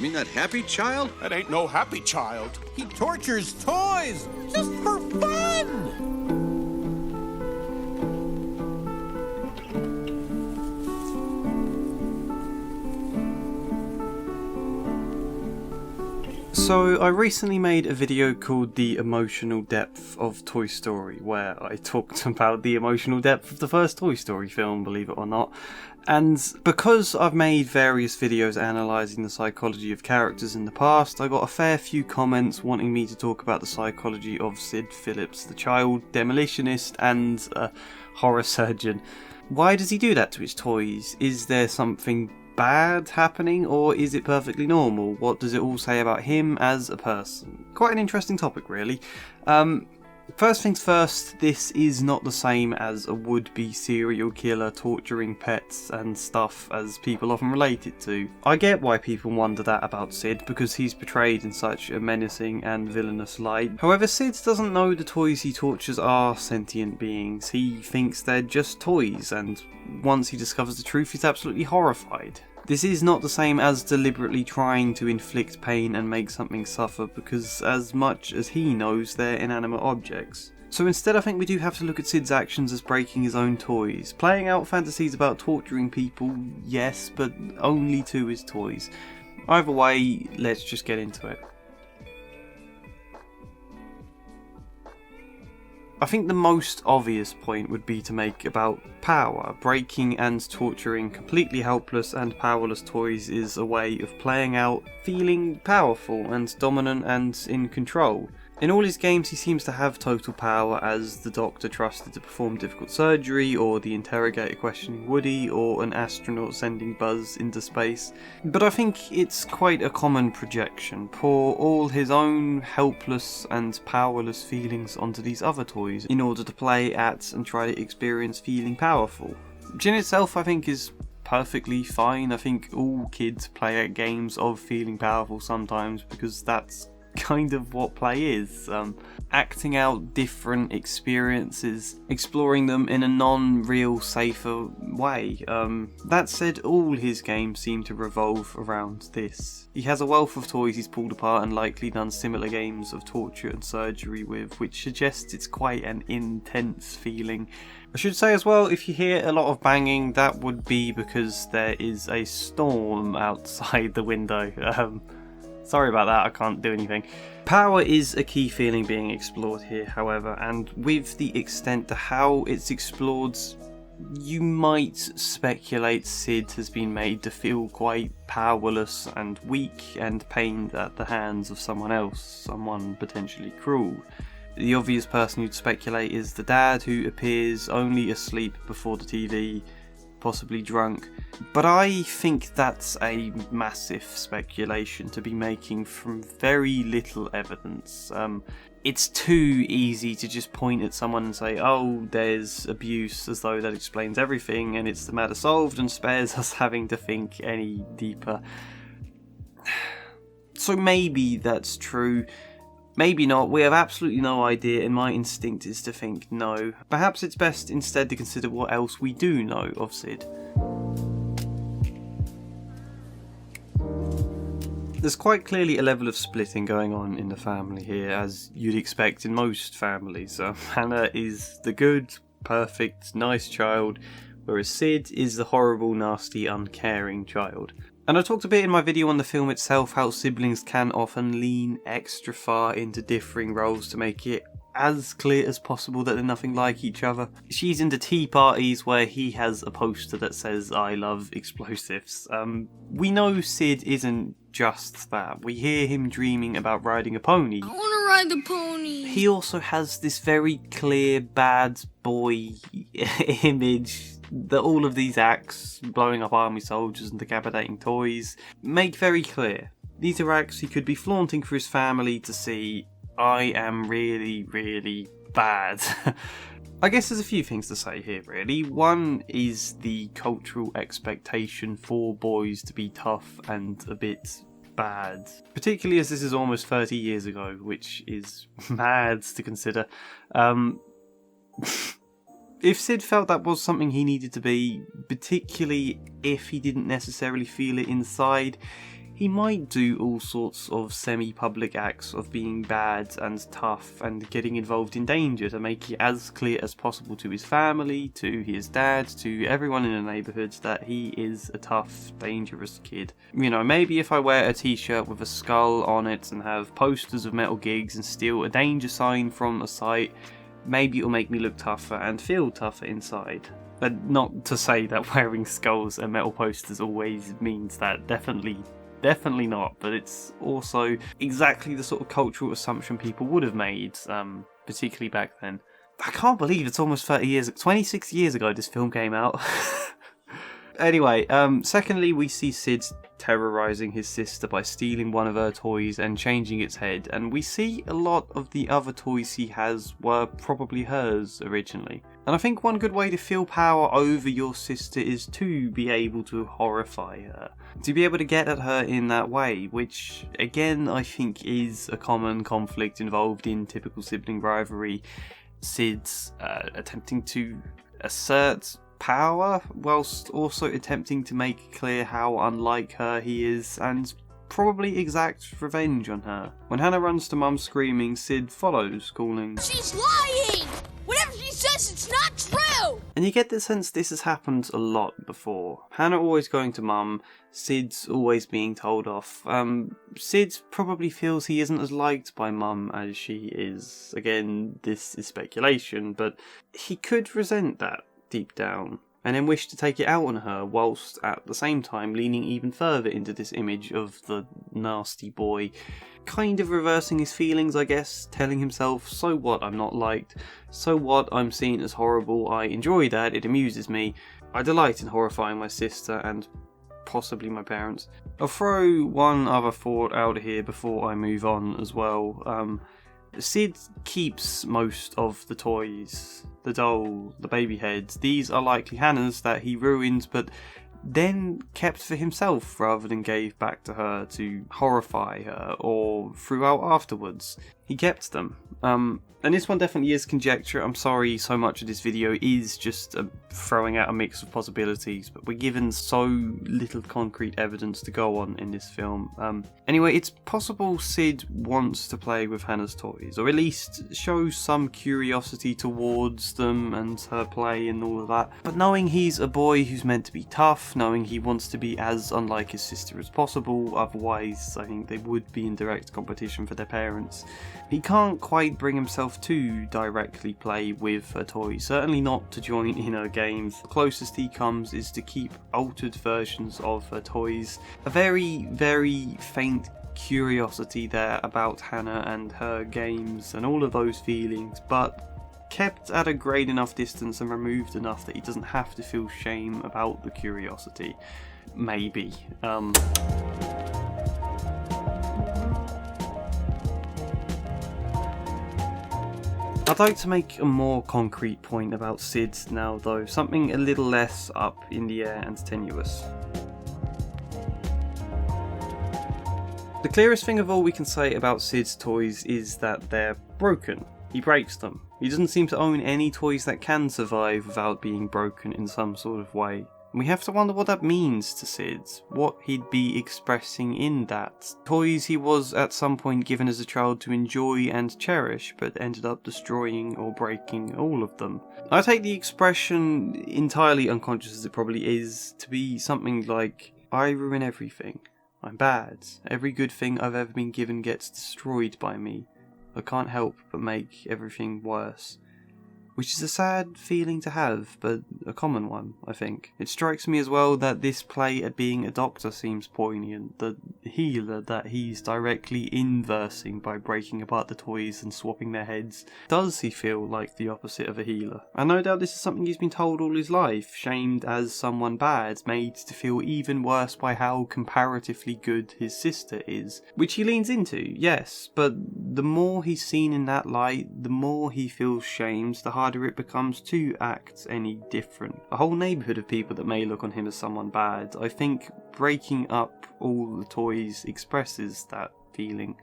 mean that happy child? That ain't no happy child. He tortures toys just for fun. So I recently made a video called The Emotional Depth of Toy Story, where I talked about the emotional depth of the first Toy Story film, believe it or not. And because I've made various videos analysing the psychology of characters in the past, I got a fair few comments wanting me to talk about the psychology of Sid Phillips, the child demolitionist and a horror surgeon. Why does he do that to his toys? Is there something bad happening, or is it perfectly normal? What does it all say about him as a person? Quite an interesting topic, really. First things first, this is not the same as a would-be serial killer torturing pets and stuff as people often relate it to. I get why people wonder that about Sid, because he's portrayed in such a menacing and villainous light. However, Sid doesn't know the toys he tortures are sentient beings. He thinks they're just toys, and once he discovers the truth, he's absolutely horrified. This is not the same as deliberately trying to inflict pain and make something suffer, because as much as he knows, they're inanimate objects. So instead I think we do have to look at Sid's actions as breaking his own toys. Playing out fantasies about torturing people, yes, but only to his toys. Either way, let's just get into it. I think the most obvious point would be to make about power. Breaking and torturing completely helpless and powerless toys is a way of playing out feeling powerful and dominant and in control. In all his games he seems to have total power, as the doctor trusted to perform difficult surgery, or the interrogator questioning Woody, or an astronaut sending Buzz into space. But I think it's quite a common projection, pour all his own helpless and powerless feelings onto these other toys in order to play at and try to experience feeling powerful. Which in itself I think is perfectly fine. I think all kids play at games of feeling powerful sometimes, because that's kind of what play is. Acting out different experiences, exploring them in a non-real, safer way. That said, all his games seem to revolve around this. He has a wealth of toys he's pulled apart and likely done similar games of torture and surgery with, which suggests it's quite an intense feeling. I should say as well, if you hear a lot of banging, that would be because there is a storm outside the window. Sorry about that, I can't do anything. Power is a key feeling being explored here, however, and with the extent to how it's explored, you might speculate Sid has been made to feel quite powerless and weak and pained at the hands of someone else, someone potentially cruel. The obvious person you'd speculate is the dad, who appears only asleep before the TV, possibly drunk. But I think that's a massive speculation to be making from very little evidence. It's too easy to just point at someone and say, oh, there's abuse, as though that explains everything and it's the matter solved and spares us having to think any deeper. So maybe that's true. Maybe not, we have absolutely no idea, and my instinct is to think no. Perhaps it's best instead to consider what else we do know of Sid. There's quite clearly a level of splitting going on in the family here, as you'd expect in most families. Hannah is the good, perfect, nice child, whereas Sid is the horrible, nasty, uncaring child. And I talked a bit in my video on the film itself how siblings can often lean extra far into differing roles to make it as clear as possible that they're nothing like each other. She's into tea parties where he has a poster that says "I love explosives." We know Sid isn't just that. We hear him dreaming about riding a pony. I want to ride the pony. He also has this very clear bad boy image that all of these acts, blowing up army soldiers and decapitating toys, make very clear. These are acts he could be flaunting for his family to see. I am really, really bad. I guess there's a few things to say here, really. One is the cultural expectation for boys to be tough and a bit bad, particularly as this is almost 30 years ago, which is mad to consider. If Sid felt that was something he needed to be, particularly if he didn't necessarily feel it inside, he might do all sorts of semi-public acts of being bad and tough and getting involved in danger to make it as clear as possible to his family, to his dad, to everyone in the neighbourhood that he is a tough, dangerous kid. You know, maybe if I wear a t-shirt with a skull on it and have posters of metal gigs and steal a danger sign from a site, maybe it'll make me look tougher and feel tougher inside. But not to say that wearing skulls and metal posters always means that, definitely not, but it's also exactly the sort of cultural assumption people would have made, particularly back then. I can't believe it's almost 26 years ago this film came out. Anyway, secondly, we see Sid terrorising his sister by stealing one of her toys and changing its head, and we see a lot of the other toys he has were probably hers originally. And I think one good way to feel power over your sister is to be able to horrify her. To be able to get at her in that way, which again I think is a common conflict involved in typical sibling rivalry. Sid's attempting to assert power whilst also attempting to make clear how unlike her he is and probably exact revenge on her. When Hannah runs to Mum screaming, Sid follows, calling, She's lying! Whatever she says, it's not true! And you get the sense this has happened a lot before. Hannah always going to Mum, Sid's always being told off. Sid probably feels he isn't as liked by Mum as she is. Again, this is speculation, but he could resent that deep down, and then wish to take it out on her, whilst at the same time leaning even further into this image of the nasty boy, kind of reversing his feelings, I guess, telling himself, so what, I'm not liked, so what, I'm seen as horrible, I enjoy that, it amuses me, I delight in horrifying my sister and possibly my parents. I'll throw one other thought out here before I move on as well. Sid keeps most of the toys, the doll, the baby heads. These are likely Hannah's that he ruined, but then kept for himself rather than gave back to her to horrify her or threw out afterwards. He kept them. And this one definitely is conjecture. I'm sorry, so much of this video is just throwing out a mix of possibilities, but we're given so little concrete evidence to go on in this film. Anyway, it's possible Sid wants to play with Hannah's toys, or at least show some curiosity towards them and her play and all of that. But knowing he's a boy who's meant to be tough, knowing he wants to be as unlike his sister as possible, otherwise I think they would be in direct competition for their parents, he can't quite bring himself to directly play with her toys, certainly not to join in her games. The closest he comes is to keep altered versions of her toys. A very, very faint curiosity there about Hannah and her games and all of those feelings, but kept at a great enough distance and removed enough that he doesn't have to feel shame about the curiosity. Maybe. I'd like to make a more concrete point about Sid now though, something a little less up in the air and tenuous. The clearest thing of all we can say about Sid's toys is that they're broken. He breaks them. He doesn't seem to own any toys that can survive without being broken in some sort of way. And we have to wonder what that means to Sid, what he'd be expressing in that. Toys he was at some point given as a child to enjoy and cherish, but ended up destroying or breaking all of them. I take the expression, entirely unconscious as it probably is, to be something like, I ruin everything. I'm bad. Every good thing I've ever been given gets destroyed by me. I can't help but make everything worse. Which is a sad feeling to have, but a common one, I think. It strikes me as well that this play at being a doctor seems poignant, the healer that he's directly inversing by breaking apart the toys and swapping their heads. Does he feel like the opposite of a healer? And no doubt this is something he's been told all his life, shamed as someone bad, made to feel even worse by how comparatively good his sister is. Which he leans into, yes, but the more he's seen in that light, the more he feels shamed, the harder it becomes to act any different. A whole neighbourhood of people that may look on him as someone bad. I think breaking up all the toys expresses that feeling.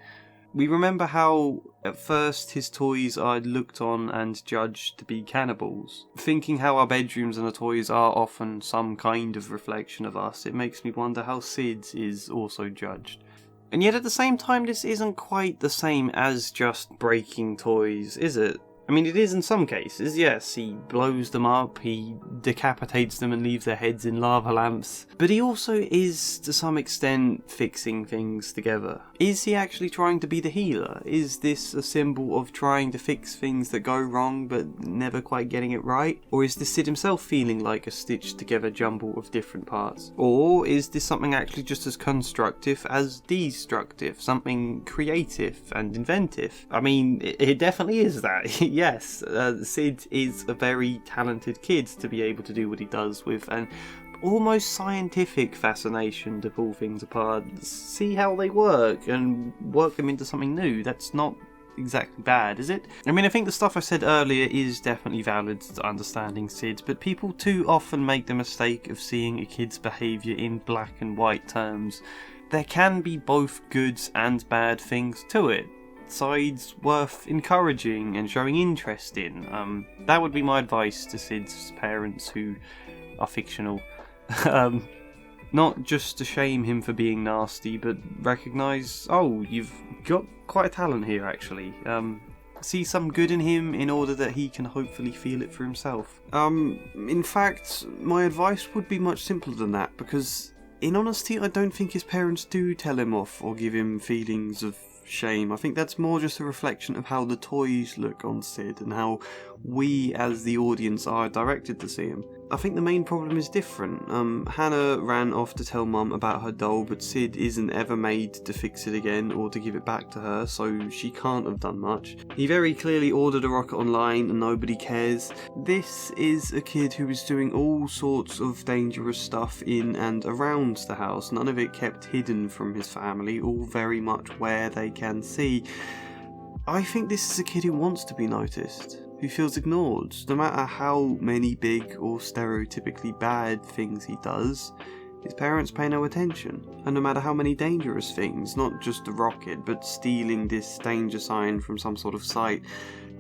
We remember how at first his toys are looked on and judged to be cannibals. Thinking how our bedrooms and our toys are often some kind of reflection of us, it makes me wonder how Sid is also judged. And yet at the same time, this isn't quite the same as just breaking toys, is it? I mean, it is in some cases, yes. He blows them up, he decapitates them and leaves their heads in lava lamps. But he also is, to some extent, fixing things together. Is he actually trying to be the healer? Is this a symbol of trying to fix things that go wrong but never quite getting it right? Or is this Sid himself feeling like a stitched together jumble of different parts? Or is this something actually just as constructive as destructive? Something creative and inventive? I mean, it definitely is that. Yes, Sid is a very talented kid to be able to do what he does with an almost scientific fascination to pull things apart, see how they work, and work them into something new. That's not exactly bad, is it? I mean, I think the stuff I said earlier is definitely valid to understanding Sid, but people too often make the mistake of seeing a kid's behaviour in black and white terms. There can be both good and bad things to it. Sides worth encouraging and showing interest in. That would be my advice to Sid's parents who are fictional. Not just to shame him for being nasty, but recognise, oh, you've got quite a talent here actually. See some good in him in order that he can hopefully feel it for himself. In fact, my advice would be much simpler than that, because in honesty I don't think his parents do tell him off or give him feelings of shame. I think that's more just a reflection of how the toys look on Sid and how we as the audience are directed to see him. I think the main problem is different. Hannah ran off to tell Mum about her doll, but Sid isn't ever made to fix it again or to give it back to her, so she can't have done much. He very clearly ordered a rocket online and nobody cares. This is a kid who is doing all sorts of dangerous stuff in and around the house, none of it kept hidden from his family, all very much where they can see. I think this is a kid who wants to be noticed, who feels ignored, no matter how many big or stereotypically bad things he does. His parents pay no attention, and no matter how many dangerous things, not just the rocket, but stealing this danger sign from some sort of site,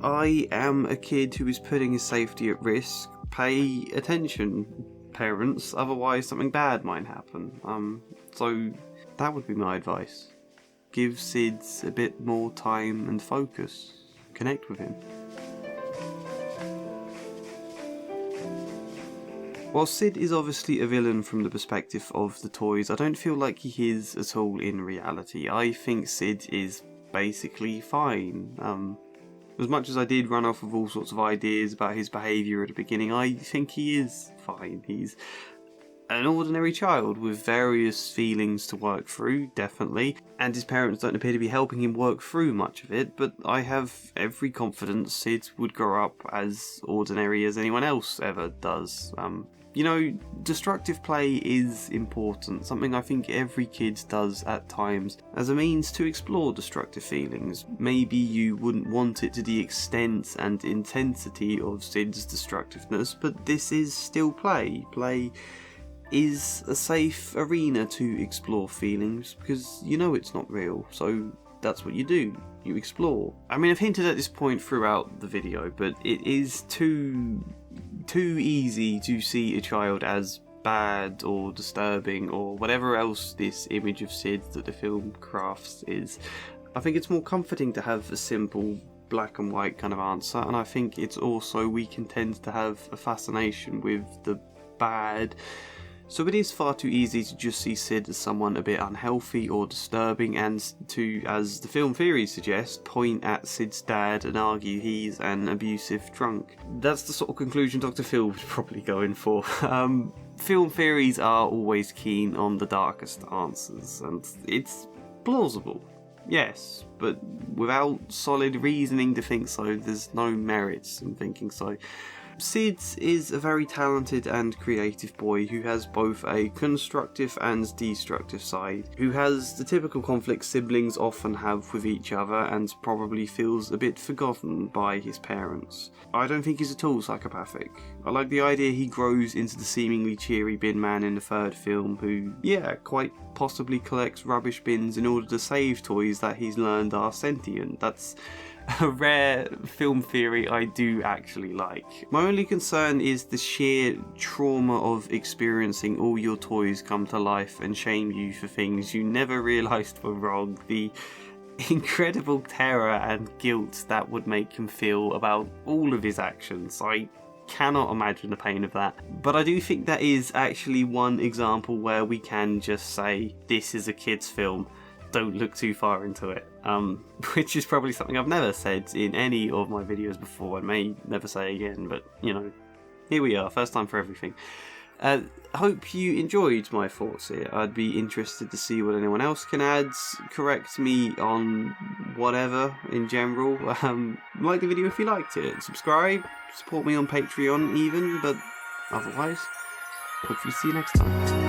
I am a kid who is putting his safety at risk. Pay attention, parents, otherwise something bad might happen. So that would be my advice. Give Sid a bit more time and focus. Connect with him. While Sid is obviously a villain from the perspective of the toys, I don't feel like he is at all in reality. I think Sid is basically fine. As much as I did run off with all sorts of ideas about his behaviour at the beginning, I think he is fine. He's an ordinary child with various feelings to work through, definitely, and his parents don't appear to be helping him work through much of it, but I have every confidence Sid would grow up as ordinary as anyone else ever does. You know, destructive play is important, something I think every kid does at times, as a means to explore destructive feelings. Maybe you wouldn't want it to the extent and intensity of Sid's destructiveness, but this is still play. Play is a safe arena to explore feelings, because you know it's not real, so that's what you do. You explore. I mean, I've hinted at this point throughout the video, but it is too easy to see a child as bad or disturbing or whatever else this image of Sid that the film crafts is. I think it's more comforting to have a simple black and white kind of answer, and I think it's also we can tend to have a fascination with the bad. So it is far too easy to just see Sid as someone a bit unhealthy or disturbing and to, as the film theories suggest, point at Sid's dad and argue he's an abusive drunk. That's the sort of conclusion Dr. Phil would probably go in for. Film theories are always keen on the darkest answers, and it's plausible, yes, but without solid reasoning to think so, there's no merits in thinking so. Sid is a very talented and creative boy who has both a constructive and destructive side, who has the typical conflicts siblings often have with each other and probably feels a bit forgotten by his parents. I don't think he's at all psychopathic. I like the idea he grows into the seemingly cheery bin man in the third film who, yeah, quite possibly collects rubbish bins in order to save toys that he's learned are sentient. That's a rare film theory I do actually like. My only concern is the sheer trauma of experiencing all your toys come to life and shame you for things you never realised were wrong. The incredible terror and guilt that would make him feel about all of his actions. I cannot imagine the pain of that. But I do think that is actually one example where we can just say this is a kid's film. Don't look too far into it, which is probably something I've never said in any of my videos before and may never say again, but you know, here we are, first time for everything. Hope you enjoyed my thoughts here. I'd be interested to see what anyone else can add, correct me on whatever in general. Like the video if you liked it, subscribe, support me on Patreon even, but otherwise, hopefully see you next time.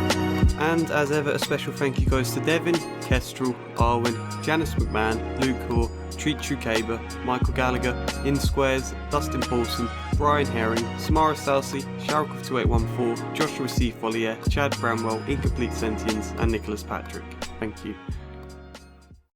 And as ever, a special thank you goes to Devin, Kestrel, Arwen, Janice McMahon, Luke Hoare, CrzychuKB, Michael Gallagher, InSquares, Dustin Paulson, Brian Herring, Samara Salsi, Sharkov2814, Joshua C. Follier, Chad Bramwell, Incomplete Sentience, and Nicholas Patrick. Thank you.